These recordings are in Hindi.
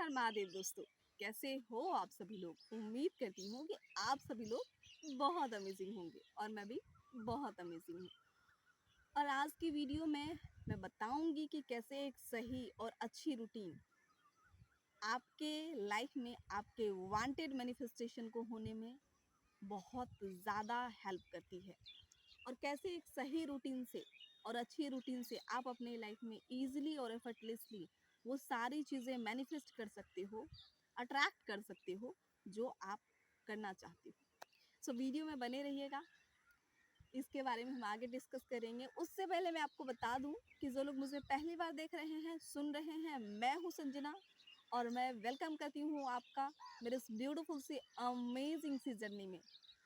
हर महादेव दोस्तों, कैसे हो आप सभी लोग। उम्मीद करती हूँ कि आप सभी लोग बहुत अमेजिंग होंगे और मैं भी बहुत अमेजिंग हूँ। और आज की वीडियो में मैं बताऊंगी कि कैसे एक सही और अच्छी रूटीन आपके लाइफ में आपके वांटेड मैनिफेस्टेशन को होने में बहुत ज़्यादा हेल्प करती है। और कैसे एक सही रूटीन से और अच्छी रूटीन से आप अपने लाइफ में इजीली और एफर्टलेसली वो सारी चीज़ें मैनिफेस्ट कर सकते हो, अट्रैक्ट कर सकते हो जो आप करना चाहते हो। सो वीडियो में बने रहिएगा, इसके बारे में हम आगे डिस्कस करेंगे। उससे पहले मैं आपको बता दूं कि जो लोग मुझे पहली बार देख रहे हैं, सुन रहे हैं, मैं हूं संजना और मैं वेलकम करती हूं आपका मेरे इस ब्यूटीफुल सी अमेजिंग सी जर्नी में,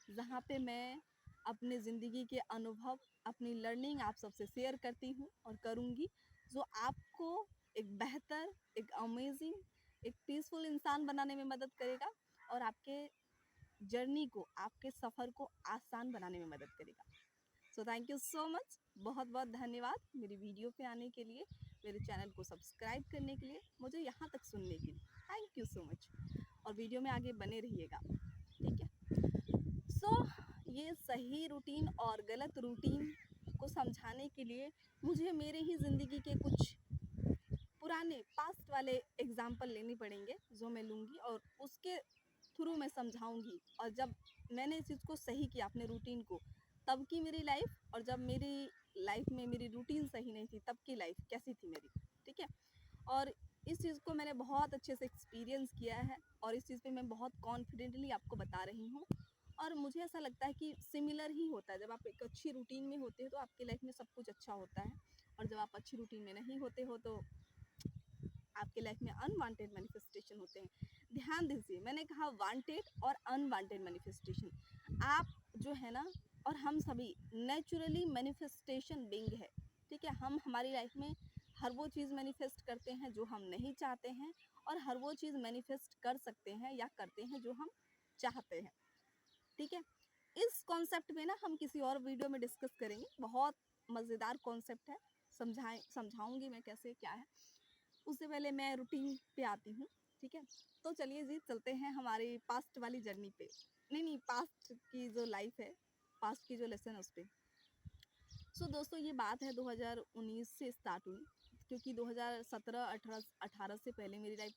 जहां पे मैं अपनी ज़िंदगी के अनुभव, अपनी लर्निंग आप सबसे शेयर करती हूँ और करूँगी, जो आपको एक बेहतर, एक अमेजिंग, एक पीसफुल इंसान बनाने में मदद करेगा और आपके जर्नी को, आपके सफ़र को आसान बनाने में मदद करेगा। सो थैंक यू सो मच, बहुत बहुत धन्यवाद मेरी वीडियो पे आने के लिए, मेरे चैनल को सब्सक्राइब करने के लिए, मुझे यहाँ तक सुनने के लिए थैंक यू सो मच। और वीडियो में आगे बने रहिएगा, ठीक है। सो ये सही रूटीन और गलत रूटीन को समझाने के लिए मुझे मेरे ही ज़िंदगी के कुछ पुराने पास्ट वाले एग्जाम्पल लेने पड़ेंगे, जो मैं लूँगी और उसके थ्रू मैं समझाऊंगी। और जब मैंने इस चीज़ को सही किया अपने रूटीन को, तब की मेरी लाइफ, और जब मेरी लाइफ में मेरी रूटीन सही नहीं थी तब की लाइफ कैसी थी मेरी, ठीक है। और इस चीज़ को मैंने बहुत अच्छे से एक्सपीरियंस किया है और इस चीज़ पे मैं बहुत कॉन्फिडेंटली आपको बता रही हूँ। और मुझे ऐसा लगता है कि सिमिलर ही होता है, जब आप एक अच्छी रूटीन में होते हो तो आपकी लाइफ में सब कुछ अच्छा होता है, और जब आप अच्छी रूटीन में नहीं होते हो तो आपके लाइफ में अनवांटेड मैनिफेस्टेशन होते हैं। ध्यान दीजिए, मैंने कहा वांटेड और अनवांटेड मैनिफेस्टेशन। आप जो है ना, और हम सभी नेचुरली मैनिफेस्टेशन बीइंग है, ठीक है। हम हमारी लाइफ में हर वो चीज़ मैनिफेस्ट करते हैं जो हम नहीं चाहते हैं, और हर वो चीज़ मैनिफेस्ट कर सकते हैं या करते हैं जो हम चाहते हैं, ठीक है। इस कॉन्सेप्ट में ना हम किसी और वीडियो में डिस्कस करेंगे, बहुत मज़ेदार कॉन्सेप्ट है, समझाऊंगी मैं कैसे क्या है। उससे पहले मैं रूटीन पे आती हूँ, ठीक है। तो चलिए जी, चलते हैं हमारी पास्ट वाली जर्नी पे। नहीं, पास्ट की जो लाइफ है, पास्ट की जो लेसन है उस पर। सो दोस्तों, ये बात है 2019 से स्टार्ट हुई, क्योंकि 2017-18 से पहले मेरी लाइफ,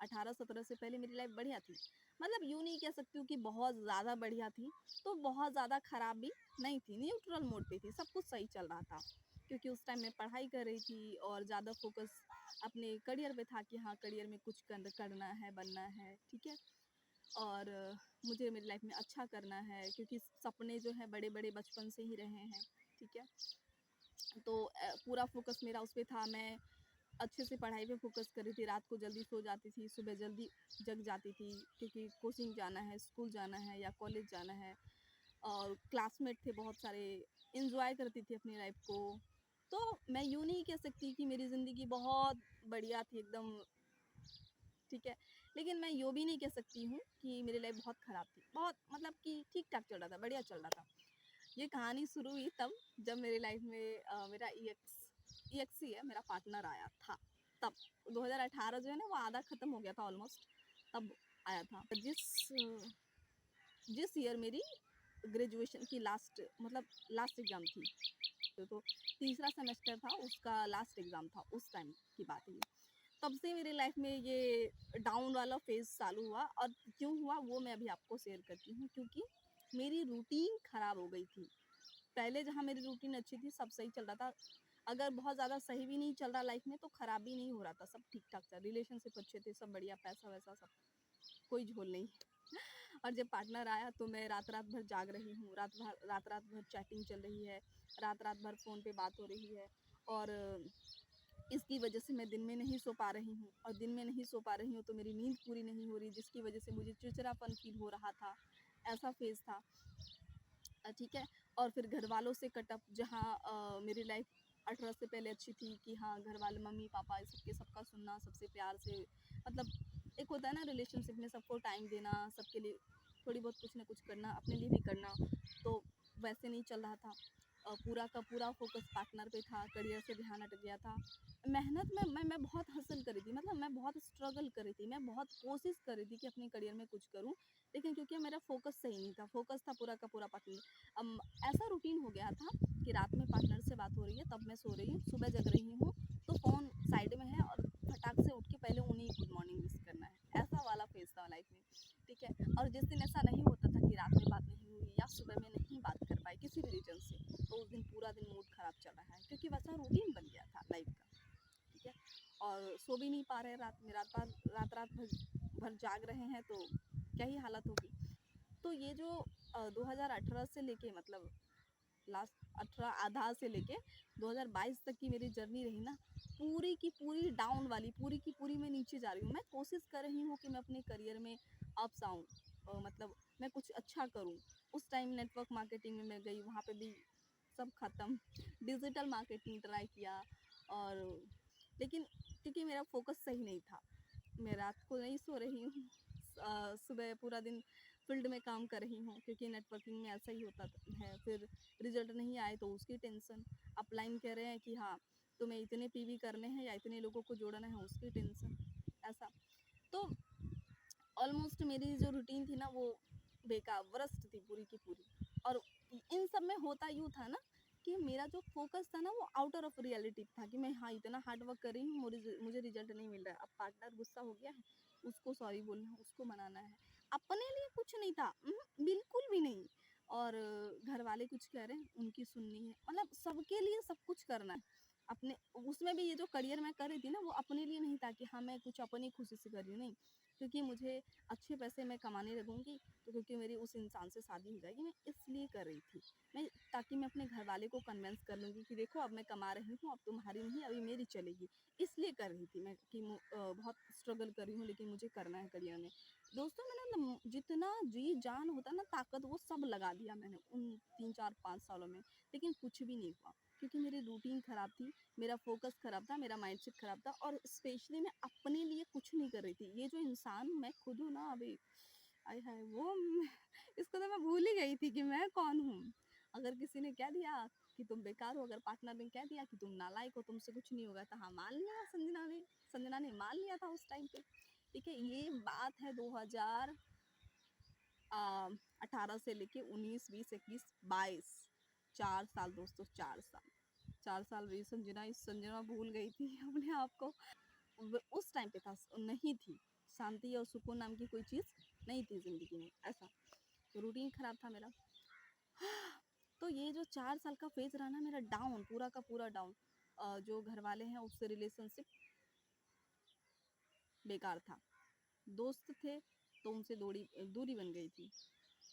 18-17 से पहले मेरी लाइफ बढ़िया थी। मतलब यूँ नहीं कह सकती हूँ कि बहुत ज़्यादा बढ़िया थी, तो बहुत ज़्यादा ख़राब भी नहीं थी, न्यूट्रल मोड पे थी, सब कुछ सही चल रहा था। क्योंकि उस टाइम मैं पढ़ाई कर रही थी और ज़्यादा फोकस अपने करियर पे था कि हाँ, करियर में कुछ करना है, बनना है, ठीक है। और मुझे मेरी लाइफ में अच्छा करना है, क्योंकि सपने जो है बड़े बड़े बचपन से ही रहे हैं, ठीक है। तो पूरा फोकस मेरा उस पर था। मैं अच्छे से पढ़ाई पे फोकस कर रही थी, रात को जल्दी सो जाती थी, सुबह जल्दी जग जाती थी, क्योंकि कोचिंग जाना है, स्कूल जाना है या कॉलेज जाना है। और क्लासमेट थे बहुत सारे, इंजॉय करती थी अपनी लाइफ को। तो मैं यूँ नहीं कह सकती कि मेरी ज़िंदगी बहुत बढ़िया थी एकदम, ठीक है। लेकिन मैं यूँ भी नहीं कह सकती हूँ कि मेरी लाइफ बहुत ख़राब थी, बहुत मतलब कि ठीक ठाक चल रहा था, बढ़िया चल रहा था। ये कहानी शुरू हुई तब जब मेरी लाइफ में मेरा EX ही है, मेरा पार्टनर आया था। तब 2018 जो है ना, वो आधा ख़त्म हो गया था ऑलमोस्ट, तब आया था। जिस ईयर मेरी ग्रेजुएशन की लास्ट, मतलब लास्ट एग्ज़ाम थी, तो तीसरा सेमेस्टर था, उसका लास्ट एग्ज़ाम था, उस टाइम की बात है ये। तब से मेरी लाइफ में ये डाउन वाला फेज़ चालू हुआ। और क्यों हुआ वो मैं अभी आपको शेयर करती हूँ, क्योंकि मेरी रूटीन ख़राब हो गई थी। पहले जहाँ मेरी रूटीन अच्छी थी, सब सही चल रहा था। अगर बहुत ज़्यादा सही भी नहीं चल रहा लाइफ में, तो ख़राब भी नहीं हो रहा था, सब ठीक ठाक था, रिलेशनशिप अच्छे थे, सब बढ़िया, पैसा वैसा सब, कोई झोल नहीं। और जब पार्टनर आया तो मैं रात रात भर जाग रही हूँ, रात रात भर चैटिंग चल रही है, रात रात भर फ़ोन पे बात हो रही है। और इसकी वजह से मैं दिन में नहीं सो पा रही हूँ, और दिन में नहीं सो पा रही हूँ तो मेरी नींद पूरी नहीं हो रही, जिसकी वजह से मुझे चिड़चिड़ापन फील हो रहा था। ऐसा फेज़ था, ठीक है। और फिर घर वालों से कटअप, जहाँ मेरी लाइफ 18 से पहले अच्छी थी कि हाँ, घर वाले, मम्मी पापा, सबके सबका सुनना, सबसे प्यार से, मतलब एक होता है ना रिलेशनशिप में, सबको टाइम देना, सबके लिए थोड़ी बहुत कुछ ना कुछ करना, अपने लिए भी करना, तो वैसे नहीं चल रहा था। पूरा का पूरा फ़ोकस पार्टनर पे था, करियर से ध्यान हट गया था। मेहनत में मैं बहुत हसल कर रही थी, मतलब मैं बहुत स्ट्रगल कर रही थी, मैं बहुत कोशिश कर रही थी कि अपने करियर में कुछ करूँ, लेकिन क्योंकि मेरा फ़ोकस सही नहीं था, फ़ोकस था पूरा का पूरा पार्टनर। ऐसा रूटीन हो गया था कि रात में पार्टनर से बात हो रही है, तब मैं सो रही हूँ, सुबह जग रही हूँ, तो फ़ोन साइड में है और फटाक से उठ के पहले उन्हीं गुड मॉर्निंग विश करना है, ऐसा वाला फेज़ था लाइफ में, ठीक है। और जिस दिन ऐसा नहीं होता था कि रात में बात नहीं हुई या सुबह में नहीं बात कर पाई किसी भी रीज़न से, तो उस दिन पूरा दिन मूड ख़राब चल रहा है, क्योंकि वैसा रूटीन बन गया था लाइफ का, ठीक है। और सो भी नहीं पा रहे रात में, रात भर जाग रहे हैं, तो क्या ही हालत होगी। तो ये जो 2018 से लेके, मतलब लास्ट 18 आधा से लेके 2022 तक की मेरी जर्नी रही ना, पूरी की पूरी डाउन वाली, पूरी की पूरी मैं नीचे जा रही हूँ। मैं कोशिश कर रही हूँ कि मैं अपने करियर में अप्स आऊँ, मतलब मैं कुछ अच्छा करूँ। उस टाइम नेटवर्क मार्केटिंग में मैं गई, वहाँ पे भी सब ख़त्म। डिजिटल मार्केटिंग ट्राई किया, और लेकिन क्योंकि मेरा फोकस सही नहीं था, मैं रात को नहीं सो रही हूँ, सुबह पूरा दिन फील्ड में काम कर रही हूँ, क्योंकि नेटवर्किंग में ऐसा ही होता है। फिर रिजल्ट नहीं आए तो उसकी टेंशन, अपलाइन कह रहे हैं कि हाँ तुम्हें इतने पीवी करने हैं या इतने लोगों को जोड़ना है, उसकी टेंशन, ऐसा। तो ऑलमोस्ट मेरी जो रूटीन थी ना, वो बेकार वर्स्ट थी पूरी की पूरी। और इन सब में होता यूँ था ना कि मेरा जो फोकस था ना, वो आउटर ऑफ रियलिटी था, कि मैं हाँ इतना हार्ड वर्क कर रही हूँ, मुझे रिजल्ट नहीं मिल रहा है। अब पार्टनर गुस्सा हो गया है, उसको सॉरी बोलना है, उसको मनाना है, अपने लिए कुछ नहीं था, बिल्कुल भी नहीं। और घर वाले कुछ कह रहे हैं, उनकी सुननी है, मतलब सबके लिए सब कुछ करना है अपने। उसमें भी ये जो करियर मैं कर रही थी ना, वो अपने लिए नहीं था कि हाँ मैं कुछ अपनी खुशी से कर रही हूँ, नहीं, क्योंकि मुझे अच्छे पैसे मैं कमाने लगूंगी, तो क्योंकि मेरी उस इंसान से शादी हो जाएगी, मैं इसलिए कर रही थी। मैं ताकि मैं अपने घर वाले को कन्विंस कर लूँगी कि देखो अब मैं कमा रही हूँ, अब तुम्हारी नहीं, अभी मेरी चलेगी, इसलिए कर रही थी मैं कि बहुत स्ट्रगल कर रही हूँ, लेकिन मुझे करना है करियर में। दोस्तों मैंने ना जितना जी जान होता ना, ताकत, वो सब लगा दिया मैंने उन 3 4 5 सालों में, लेकिन कुछ भी नहीं हुआ, क्योंकि मेरी रूटीन ख़राब थी, मेरा फोकस ख़राब था, मेरा माइंडसेट ख़राब था, और स्पेशली मैं अपने लिए कुछ नहीं कर रही थी। ये जो इंसान मैं खुद हूँ ना अभी, आय हाय वो इसको तो मैं भूल ही गई थी कि मैं कौन हूँ। अगर किसी ने कह दिया कि तुम बेकार हो, अगर पार्टनर ने कह दिया कि तुम नालायक हो, तुमसे कुछ नहीं होगा, तो हाँ मान लिया, संजना ने मान लिया था उस टाइम पे, ठीक है। ये बात है 2018 से लेके 19 20 21 22, 4 साल दोस्तों, 4 साल, 4 साल भी संजना भूल गई थी अपने आप को। उस टाइम पे था, नहीं थी शांति और सुकून नाम की कोई चीज़, नहीं थी ज़िंदगी में, ऐसा। तो रूटीन ख़राब था मेरा। तो ये जो 4 साल का फेज रहा ना मेरा, डाउन, पूरा का पूरा डाउन। जो घर वाले हैं उससे रिलेशनशिप बेकार था, दोस्त थे तो उनसे दूरी दूरी बन गई थी,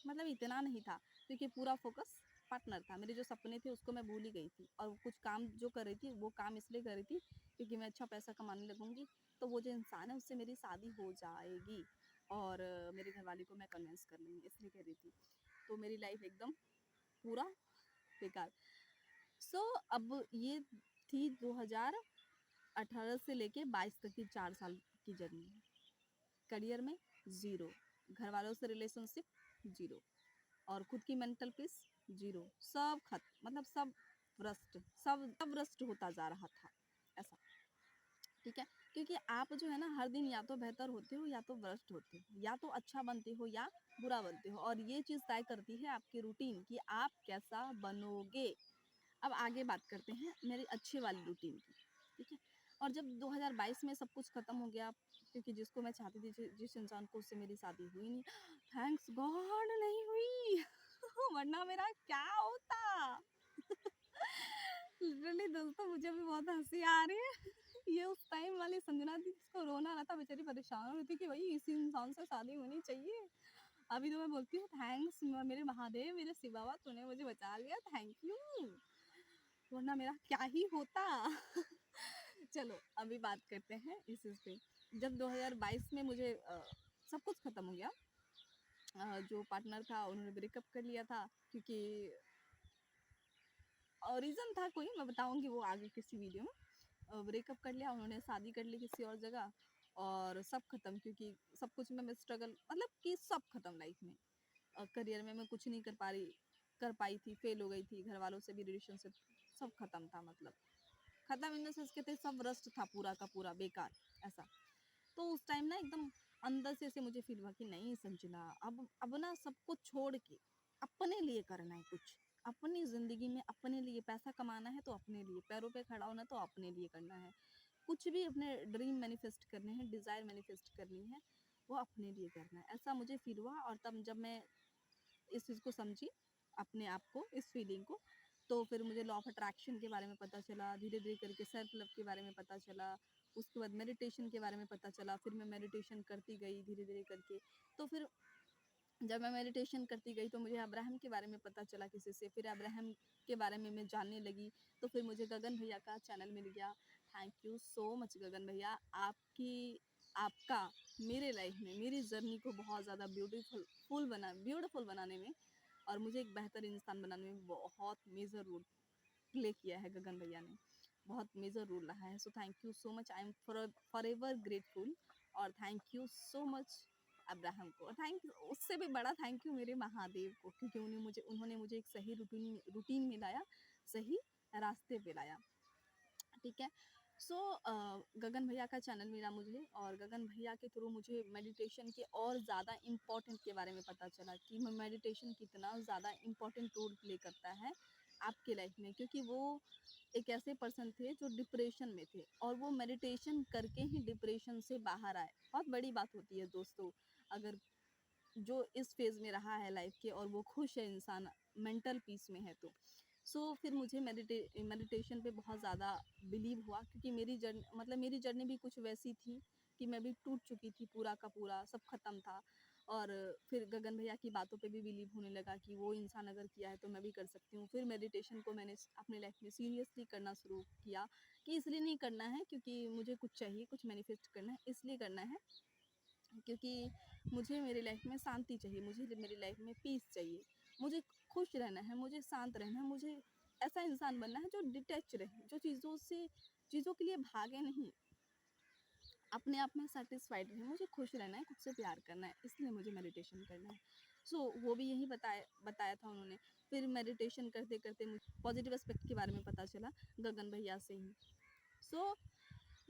मतलब इतना नहीं था, क्योंकि पूरा फोकस पार्टनर था। मेरे जो सपने थे उसको मैं भूल ही गई थी, और कुछ काम जो कर रही थी वो काम इसलिए कर रही थी क्योंकि मैं अच्छा पैसा कमाने लगूंगी, तो वो जो इंसान है उससे मेरी शादी हो जाएगी, और मेरे घर वाले को मैं कन्विंस कर लूँगी, इसलिए कह रही थी। तो मेरी लाइफ एकदम पूरा बेकार। सो अब ये थी 2018 से लेके 22 तक की 4 साल की जर्नी। करियर में ज़ीरो, घर वालों से रिलेशनशिप ज़ीरो, और खुद की मेंटल पीस ज़ीरो, सब खत्म, मतलब सब भ्रष्ट, सब भ्रष्ट होता जा रहा था, ऐसा, ठीक है। क्योंकि आप जो है ना, हर दिन या तो बेहतर होते हो या तो भ्रष्ट होते हो, या तो अच्छा बनते हो या बुरा बनते हो, और ये चीज़ तय करती है आपकी रूटीन कि आप कैसा बनोगे। अब आगे बात करते हैं मेरी अच्छी वाली रूटीन की, ठीक है। और जब 2022 में सब कुछ खत्म हो गया, क्योंकि जिसको मैं चाहती थी, जिस इंसान को, उससे मेरी शादी हुई नहीं, थैंक्स गॉड नहीं हुई वरना मेरा क्या होता लिटरली दोस्तों, मुझे भी बहुत हंसी आ रही है ये उस टाइम वाली संजना थी जिसको रोना आ रहा था, बेचारी परेशान हो रही थी कि भाई इसी इंसान से शादी होनी चाहिए। अभी तो मैं बोलती हूँ थैंक्स मेरे महादेव, मेरे शिव बाबा, तूने मुझे बचा लिया, थैंक यू, वरना मेरा क्या ही होता चलो अभी बात करते हैं इस पे। जब 2022 में मुझे सब कुछ खत्म हो गया, जो पार्टनर था उन्होंने ब्रेकअप कर लिया था, क्योंकि रीज़न था कोई, मैं बताऊंगी वो आगे किसी वीडियो में। ब्रेकअप कर लिया उन्होंने, शादी कर ली किसी और जगह, और सब खत्म, क्योंकि सब कुछ में मैं स्ट्रगल, मतलब कि सब खत्म लाइफ में। करियर में मैं कुछ नहीं कर पा रही, कर पाई थी, फेल हो गई थी, घर वालों से भी रिलेशनशिप सब खत्म था, मतलब खत्म इन द सेंस कहते सब रस्ट था पूरा का पूरा बेकार ऐसा। तो उस टाइम ना एकदम अंदर से ऐसे मुझे फील हुआ कि नहीं संजना, अब ना सब कुछ छोड़ के अपने लिए करना है कुछ, अपनी जिंदगी में अपने लिए पैसा कमाना है तो अपने लिए पैरों पे खड़ा होना, तो अपने लिए करना है कुछ भी, अपने ड्रीम मैनिफेस्ट करने हैं, डिजायर मैनिफेस्ट करनी है, वो अपने लिए करना है, ऐसा मुझे फील हुआ। और तब जब मैं इस चीज़ को समझी, अपने आप को, इस फीलिंग को, तो फिर मुझे लॉ ऑफ अट्रैक्शन के बारे में पता चला, धीरे धीरे करके सेल्फ लव के बारे में पता चला, उसके बाद मेडिटेशन के बारे में पता चला, फिर मैं मेडिटेशन करती गई धीरे धीरे करके। तो फिर जब मैं मेडिटेशन करती गई तो मुझे अब्राहम के बारे में पता चला किसी से, फिर अब्राहम के बारे में मैं जानने लगी, तो फिर मुझे गगन भैया का चैनल मिल गया। थैंक यू सो मच गगन भैया, आपका मेरे लाइफ में मेरी जर्नी को बहुत ज़्यादा ब्यूटीफुल बनाने में और मुझे एक बेहतर इंसान बनाने में बहुत मेजर रोल प्ले किया है गगन भैया ने, बहुत मेजर रोल रहा है। So thank you so much, I am forever grateful. और thank you so much Abraham को, और थैंक उससे भी बड़ा थैंक यू मेरे महादेव को, क्योंकि उन्होंने मुझे एक सही रूटीन में लाया, सही रास्ते पे लाया। ठीक है। सो गगन भैया का चैनल मिला मुझे, और गगन भैया के थ्रू मुझे मेडिटेशन के और ज़्यादा इम्पोर्टेंट के बारे में पता चला कि मेडिटेशन कितना ज़्यादा इम्पोर्टेंट रोल प्ले करता है आपके लाइफ में, क्योंकि वो एक ऐसे पर्सन थे जो डिप्रेशन में थे और वो मेडिटेशन करके ही डिप्रेशन से बाहर आए। बहुत बड़ी बात होती है दोस्तों, अगर जो इस फेज़ में रहा है लाइफ के और वो खुश है इंसान, मेंटल पीस में है तो। फिर मुझे मेडिटेशन पे बहुत ज़्यादा बिलीव हुआ, क्योंकि मेरी जर्नी भी कुछ वैसी थी कि मैं भी टूट चुकी थी, पूरा का पूरा सब खत्म था। और फिर गगन भैया की बातों पे भी बिलीव होने लगा कि वो इंसान अगर किया है तो मैं भी कर सकती हूँ। फिर मेडिटेशन को मैंने अपनी लाइफ में सीरियसली करना शुरू किया, कि इसलिए नहीं करना है क्योंकि मुझे कुछ चाहिए, कुछ मैनिफेस्ट करना है, इसलिए करना है क्योंकि मुझे मेरी लाइफ में शांति चाहिए, मुझे मेरी लाइफ में पीस चाहिए, मुझे खुश रहना है, मुझे शांत रहना है, मुझे ऐसा इंसान बनना है जो डिटैच रहे, जो चीज़ों के लिए भागे नहीं, अपने आप में सेटिस्फाइड रहे, मुझे खुश रहना है, खुद से प्यार करना है, इसलिए मुझे मेडिटेशन करना है। वो भी यही बताया था उन्होंने। फिर मेडिटेशन करते करते मुझे पॉजिटिव एस्पेक्ट के बारे में पता चला गगन भैया से ही। सो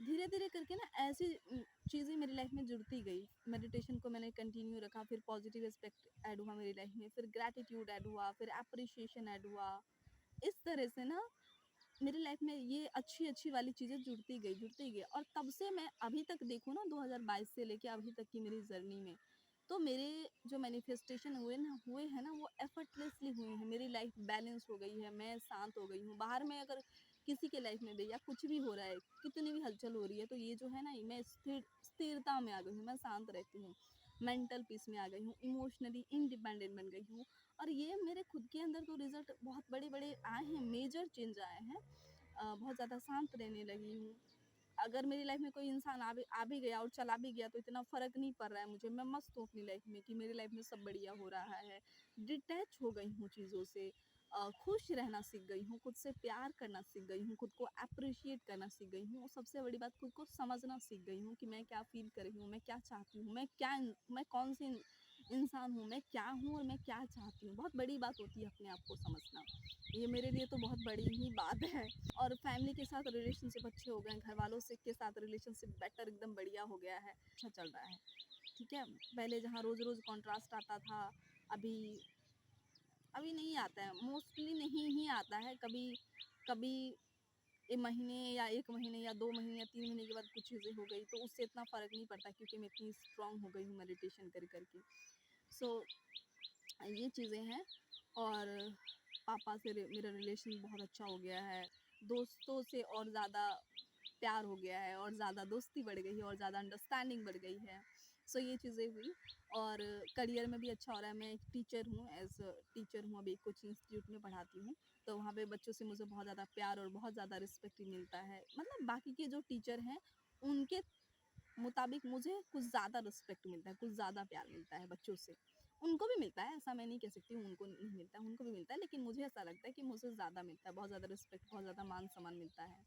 धीरे धीरे करके ना ऐसी चीज़ें मेरी लाइफ में जुड़ती गई, मेडिटेशन को मैंने कंटिन्यू रखा, फिर पॉजिटिव एस्पेक्ट ऐड हुआ मेरी लाइफ में, फिर ग्रैटिट्यूड ऐड हुआ, फिर अप्रिशिएशन ऐड हुआ। इस तरह से ना मेरी लाइफ में ये अच्छी अच्छी वाली चीज़ें जुड़ती गई, और तब से मैं अभी तक देखूँ ना, 2022 से लेके अभी तक की मेरी जर्नी में, तो मेरे जो मैनिफेस्टेशन हुए हैं ना, वो एफर्टलेसली हुए हैं। मेरी लाइफ बैलेंस हो गई है, मैं शांत हो गई हूँ। बाहर में अगर किसी के लाइफ में भी या कुछ भी हो रहा है, कितनी भी हलचल हो रही है, तो ये जो है ना, मैं स्थिरता में आ गई हूँ, मैं शांत रहती हूँ, मेंटल पीस में आ गई हूँ, इमोशनली इंडिपेंडेंट बन गई हूँ। और ये मेरे खुद के अंदर तो रिजल्ट बहुत बड़े बड़े आए हैं, मेजर चेंज आए हैं। बहुत ज़्यादा शांत रहने लगी हूँ। अगर मेरी लाइफ में कोई इंसान आ भी गया और चला भी गया तो इतना फ़र्क नहीं पड़ रहा है मुझे। मैं मस्त हूँ अपनी लाइफ में कि मेरी लाइफ में सब बढ़िया हो रहा है। डिटैच हो गई हूँ चीज़ों से। खुश रहना सीख गई हूँ, खुद से प्यार करना सीख गई हूँ, खुद को एप्रिशिएट करना सीख गई हूँ, और सबसे बड़ी बात खुद को समझना सीख गई हूँ कि मैं क्या फ़ील कर रही हूँ, मैं क्या चाहती हूँ, मैं कौन-सी इंसान हूँ, मैं क्या हूँ और मैं क्या चाहती हूँ। बहुत बड़ी बात होती है अपने आप को समझना। ये मेरे लिए तो बहुत बड़ी ही बात है। और फैमिली के साथ रिलेशनशिप अच्छे हो गए हैं, घर वालों से के साथ रिलेशनशिप बेटर एकदम बढ़िया हो गया है, अच्छा चल रहा है। ठीक है, पहले जहाँ रोज़ रोज़ कॉन्ट्रास्ट आता था, अभी अभी नहीं आता है, मोस्टली नहीं ही आता है। कभी कभी महीने या 1 महीने या 2 महीने या 3 महीने के बाद कुछ चीज़ें हो गई तो उससे इतना फ़र्क नहीं पड़ता, क्योंकि मैं इतनी स्ट्रांग हो गई हूँ मेडिटेशन कर करके। सो ये चीज़ें हैं। और पापा से मेरा रिलेशन बहुत अच्छा हो गया है, दोस्तों से और ज़्यादा प्यार हो गया है, और ज़्यादा दोस्ती बढ़ गई है, और ज़्यादा अंडरस्टैंडिंग बढ़ गई है। ये चीज़ें हुई। और करियर में भी अच्छा हो रहा है। मैं एक टीचर हूँ, टीचर हूँ, अभी एक कोचिंग इंस्टीट्यूट में पढ़ाती हूँ, तो वहाँ पे बच्चों से मुझे बहुत ज़्यादा प्यार और बहुत ज़्यादा रिस्पेक्ट मिलता है। मतलब बाकी के जो टीचर हैं उनके मुताबिक मुझे कुछ ज़्यादा रिस्पेक्ट मिलता है, कुछ ज़्यादा प्यार मिलता है बच्चों से। उनको भी मिलता है, ऐसा मैं नहीं कह सकती हूँ उनको नहीं मिलता है, उनको भी मिलता है, लेकिन मुझे ऐसा लगता है कि मुझे ज़्यादा मिलता है, बहुत ज़्यादा रिस्पेक्ट, बहुत ज़्यादा मान-सम्मान मिलता है।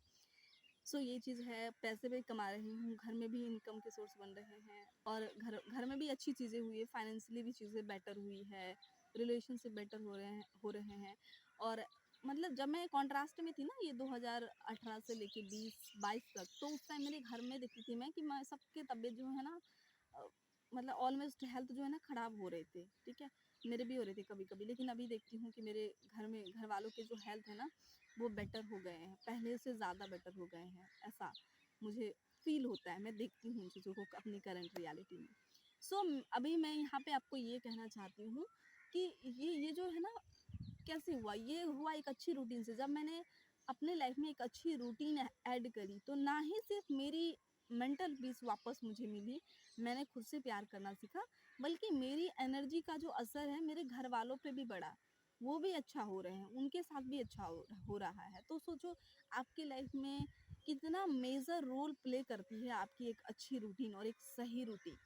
ये चीज़ है। पैसे भी कमा रही हूँ, घर में भी इनकम के सोर्स बन रहे हैं, और घर घर में भी अच्छी चीज़ें हुई है, फाइनेंशियली भी चीज़ें बेटर हुई है। रिलेशनशिप बेटर हो रहे हैं। और मतलब जब मैं कॉन्ट्रास्ट में थी ना, ये 2018 से लेके 20-22 तक, तो उस टाइम मेरे घर में देखती थी मैं कि मैं सबके तबीयत जो है ना, अ, मतलब ऑलमोस्ट हेल्थ जो है ना खराब हो रहे थे, ठीक है। मेरे भी हो रहे थे कभी कभी, लेकिन अभी देखती हूँ कि मेरे घर वालों के जो हेल्थ है ना, वो बेटर हो गए हैं, पहले से ज़्यादा बेटर हो गए हैं, ऐसा मुझे फील होता है। मैं देखती हूँ उन चीज़ों को अपनी करंट रियलिटी में। सो अभी मैं यहाँ पे आपको ये कहना चाहती हूँ कि ये जो है ना, कैसे हुआ, ये हुआ एक अच्छी रूटीन से। जब मैंने अपने लाइफ में एक अच्छी रूटीन ऐड करी, तो ना ही सिर्फ मेरी मेंटल पीस वापस मुझे मिली, मैंने खुद से प्यार करना सीखा, बल्कि मेरी एनर्जी का जो असर है मेरे घर वालों पे भी पड़ा। वो भी अच्छा हो रहे हैं, उनके साथ भी अच्छा हो रहा है। तो सोचो, आपकी लाइफ में कितना मेजर रोल प्ले करती है आपकी एक अच्छी रूटीन और एक सही रूटीन,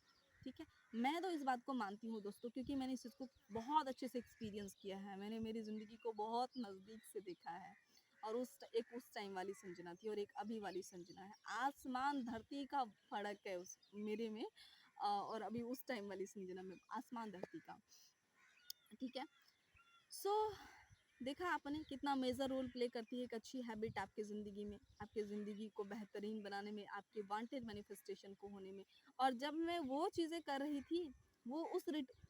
ठीक है। मैं तो इस बात को मानती हूँ दोस्तों, क्योंकि मैंने इस चीज़ को बहुत अच्छे से एक्सपीरियंस किया है। मैंने मेरी ज़िंदगी को बहुत नज़दीक से देखा है। और एक उस टाइम वाली संजना थी और एक अभी वाली संजना है। आसमान धरती का फ़र्क है उस मेरे में, और अभी उस टाइम वाली संजना में आसमान धरती का, ठीक है। सो देखा आपने कितना मेजर रोल प्ले करती है एक अच्छी हैबिट आपकी ज़िंदगी में, आपकी ज़िंदगी को बेहतरीन बनाने में, आपके वांटेड मैनिफेस्टेशन को होने में। और जब मैं वो चीज़ें कर रही थी, वो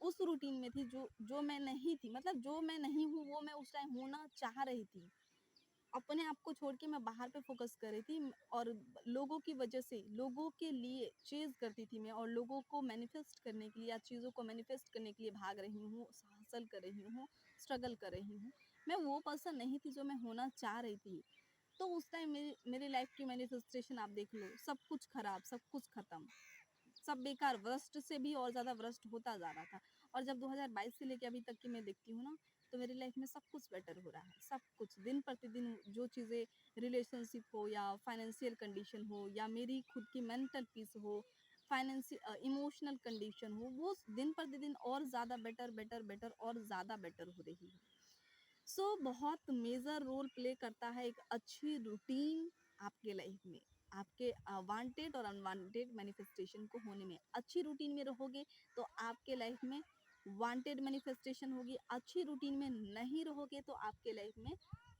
उस रूटीन में थी जो जो मैं नहीं थी, मतलब जो मैं नहीं हूँ वो मैं उस टाइम होना चाह रही थी। अपने आप को छोड़ के मैं बाहर पे फोकस कर रही थी, और लोगों की वजह से, लोगों के लिए चेज़ करती थी मैं, और लोगों को मैनिफेस्ट करने के लिए या चीज़ों को मैनिफेस्ट करने के लिए भाग रही हूँ, हासिल कर रही हूँ, स्ट्रगल कर रही हूँ। मैं वो पर्सन नहीं थी जो मैं होना चाह रही थी। तो उस टाइम मेरी लाइफ की मैनिफेस्टेशन आप देख लो, सब कुछ खराब, सब कुछ खत्म, सब बेकार, वर्स्ट से भी और ज़्यादा वर्स्ट होता जा रहा था। और जब 2022 से लेके अभी तक की मैं देखती हूँ ना, तो मेरी लाइफ में सब कुछ बेटर हो रहा है, सब कुछ दिन प्रतिदिन। जो चीज़ें, रिलेशनशिप हो या फाइनेंशियल कंडीशन हो या मेरी खुद की मेंटल पीस हो, इमोशनल कंडीशन हो, वो दिन प्रतिदिन और ज़्यादा बेटर बेटर बेटर और ज़्यादा बेटर हो रही है। बहुत मेजर रोल प्ले करता है एक अच्छी रूटीन आपके लाइफ में, आपके वांटेड और अनवांटेड मैनिफेस्टेशन को होने में। अच्छी रूटीन में रहोगे तो आपके लाइफ में वांटेड मैनिफेस्टेशन होगी, अच्छी रूटीन में नहीं रहोगे तो आपके लाइफ में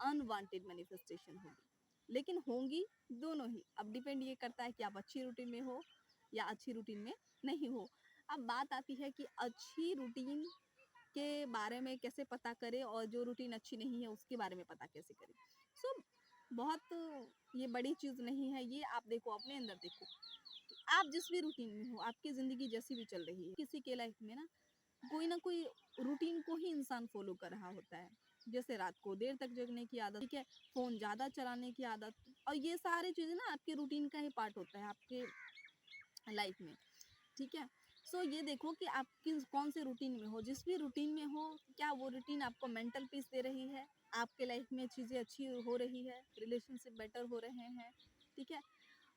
अनवांटेड मैनिफेस्टेशन होगी। लेकिन होंगी दोनों ही, अब डिपेंड ये करता है कि आप अच्छी रूटीन में हो या अच्छी रूटीन में नहीं हो। अब बात आती है कि अच्छी रूटीन के बारे में कैसे पता करें और जो रूटीन अच्छी नहीं है उसके बारे में पता कैसे करें। सो बहुत ये बड़ी चीज़ नहीं है, ये आप देखो, अपने अंदर देखो कि आप जिस भी रूटीन में हो, आपकी ज़िंदगी जैसी भी चल रही है, किसी के लाइफ में ना कोई रूटीन को ही इंसान फॉलो कर रहा होता है। जैसे रात को देर तक जगने की आदत, ठीक है, फ़ोन ज़्यादा चलाने की आदत, और ये सारी चीज़ें ना आपके रूटीन का ही पार्ट होता है आपके लाइफ में, ठीक है। ये देखो कि आप किस कौन से रूटीन में हो, जिस भी रूटीन में हो, क्या वो रूटीन आपको मेंटल पीस दे रही है, आपके लाइफ में चीज़ें अच्छी हो रही है, रिलेशनशिप बेटर हो रहे हैं, ठीक है,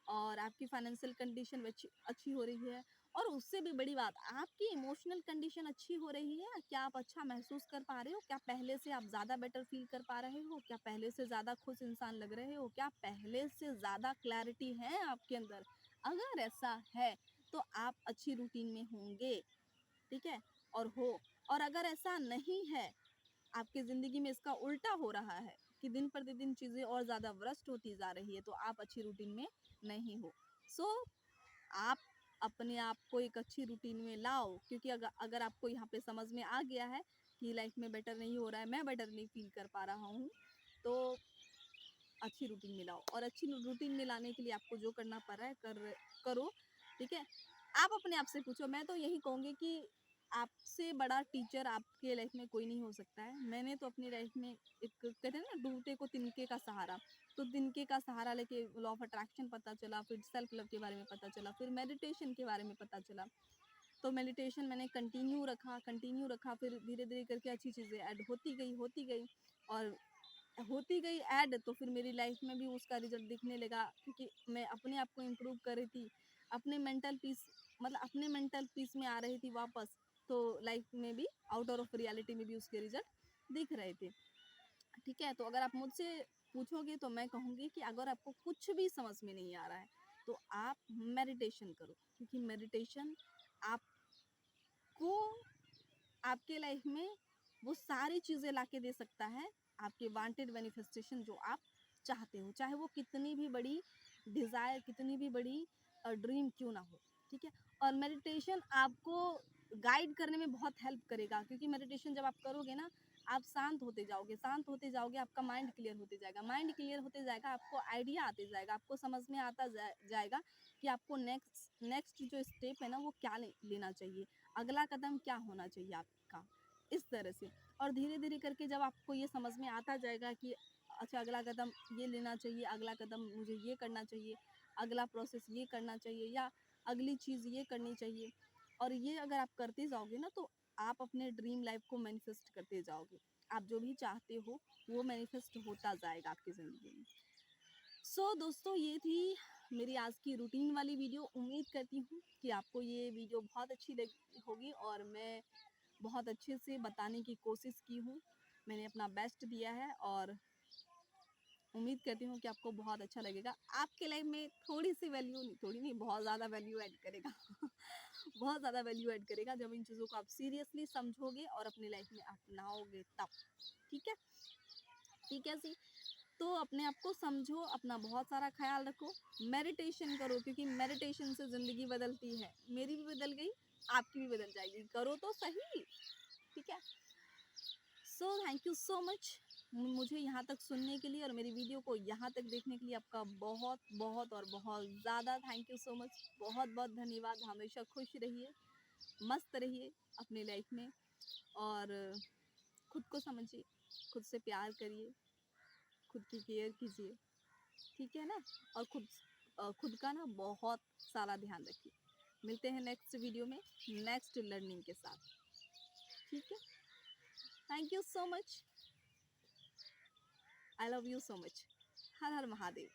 और आपकी फाइनेंशियल कंडीशन अच्छी अच्छी हो रही है। और उससे भी बड़ी बात, आपकी इमोशनल कंडीशन अच्छी हो रही है, क्या आप अच्छा महसूस कर पा रहे हो, क्या पहले से आप ज़्यादा बेटर फील कर पा रहे हो, क्या पहले से ज़्यादा खुश इंसान लग रहे हो, क्या पहले से ज़्यादा क्लैरिटी है आपके अंदर। अगर ऐसा है तो आप अच्छी रूटीन में होंगे, ठीक है, और हो। और अगर ऐसा नहीं है, आपकी ज़िंदगी में इसका उल्टा हो रहा है कि दिन प्रतिदिन चीज़ें और ज़्यादा वर्स्ट होती जा रही है, तो आप अच्छी रूटीन में नहीं हो। सो आप अपने आप को एक अच्छी रूटीन में लाओ, क्योंकि अगर आपको यहाँ पे समझ में आ गया है कि लाइफ में बेटर नहीं हो रहा है, मैं बेटर नहीं फील कर पा रहा हूँ, तो अच्छी रूटीन में लाओ। और अच्छी रूटीन में लाने के लिए आपको जो करना पड़ रहा है करो, ठीक है। आप अपने आप से पूछो, मैं तो यही कहूँगी कि आपसे बड़ा टीचर आपके लाइफ में कोई नहीं हो सकता है। मैंने तो अपनी लाइफ में एक, कहते हैं ना, डूबते को तिनके का सहारा, तो तिनके का सहारा लेके लॉ ऑफ अट्रैक्शन पता चला, फिर सेल्फ लव के बारे में पता चला, फिर मेडिटेशन के बारे में पता चला। तो मेडिटेशन मैंने कंटिन्यू रखा, फिर धीरे धीरे करके अच्छी चीज़ें ऐड होती गई, और होती गई ऐड, तो फिर मेरी लाइफ में भी उसका रिजल्ट दिखने लगा, क्योंकि मैं अपने आप को इम्प्रूव कर रही थी, अपने मेंटल पीस में आ रही थी वापस। तो लाइफ में भी, आउट ऑफ रियलिटी में भी उसके रिजल्ट दिख रहे थे, ठीक है। तो अगर आप मुझसे पूछोगे तो मैं कहूँगी कि अगर आपको कुछ भी समझ में नहीं आ रहा है तो आप मेडिटेशन करो, क्योंकि मेडिटेशन आपको आपके लाइफ में वो सारी चीज़ें लाके दे सकता है आपके वांटेड मैनिफेस्टेशन जो आप चाहते हो, चाहे वो कितनी भी बड़ी डिज़ायर, कितनी भी बड़ी ड्रीम क्यों ना हो, ठीक है। और मेडिटेशन आपको गाइड करने में बहुत हेल्प करेगा, क्योंकि मेडिटेशन जब आप करोगे ना, आप शांत होते जाओगे, शांत होते जाओगे, आपका माइंड क्लियर होते जाएगा, माइंड क्लियर होते जाएगा, आपको आइडिया आते जाएगा, आपको समझ में आता जाएगा कि आपको नेक्स्ट नेक्स्ट जो स्टेप है ना वो क्या लेना चाहिए, अगला कदम क्या होना चाहिए आपका, इस तरह से। और धीरे धीरे करके जब आपको ये समझ में आता जाएगा कि अच्छा अगला कदम ये लेना चाहिए, अगला कदम मुझे ये करना चाहिए, अगला प्रोसेस ये करना चाहिए, या अगली चीज़ ये करनी चाहिए, और ये अगर आप करते जाओगे ना तो आप अपने ड्रीम लाइफ को मैनिफेस्ट करते जाओगे। आप जो भी चाहते हो वो मैनिफेस्ट होता जाएगा आपकी ज़िंदगी में। दोस्तों, ये थी मेरी आज की रूटीन वाली वीडियो। उम्मीद करती हूँ कि आपको ये वीडियो बहुत अच्छी लगी होगी, और मैं बहुत अच्छे से बताने की कोशिश की हूँ। मैंने अपना बेस्ट दिया है, और उम्मीद करती हूँ कि आपको बहुत अच्छा लगेगा। आपके लाइफ में थोड़ी सी वैल्यू नहीं, थोड़ी नहीं, बहुत ज़्यादा वैल्यू ऐड करेगा। बहुत ज़्यादा वैल्यू ऐड करेगा जब इन चीज़ों को आप सीरियसली समझोगे और अपनी लाइफ में अपनाओगे तब। ठीक है, ठीक है जी। तो अपने आप को समझो, अपना बहुत सारा ख्याल रखो, मेडिटेशन करो, क्योंकि मेडिटेशन से ज़िंदगी बदलती है। मेरी भी बदल गई, आपकी भी बदल जाएगी, करो तो सही। ठीक है। थैंक यू सो मच मुझे यहाँ तक सुनने के लिए, और मेरी वीडियो को यहाँ तक देखने के लिए आपका बहुत बहुत और बहुत ज़्यादा थैंक यू सो मच। बहुत बहुत धन्यवाद। हमेशा खुश रहिए, मस्त रहिए अपनी लाइफ में, और खुद को समझिए, खुद से प्यार करिए, खुद की केयर कीजिए, ठीक है ना। और खुद का ना बहुत सारा ध्यान रखिए। मिलते हैं नेक्स्ट वीडियो में नेक्स्ट लर्निंग के साथ। ठीक है, thank you so much. I love you so much. Her her Mahadev.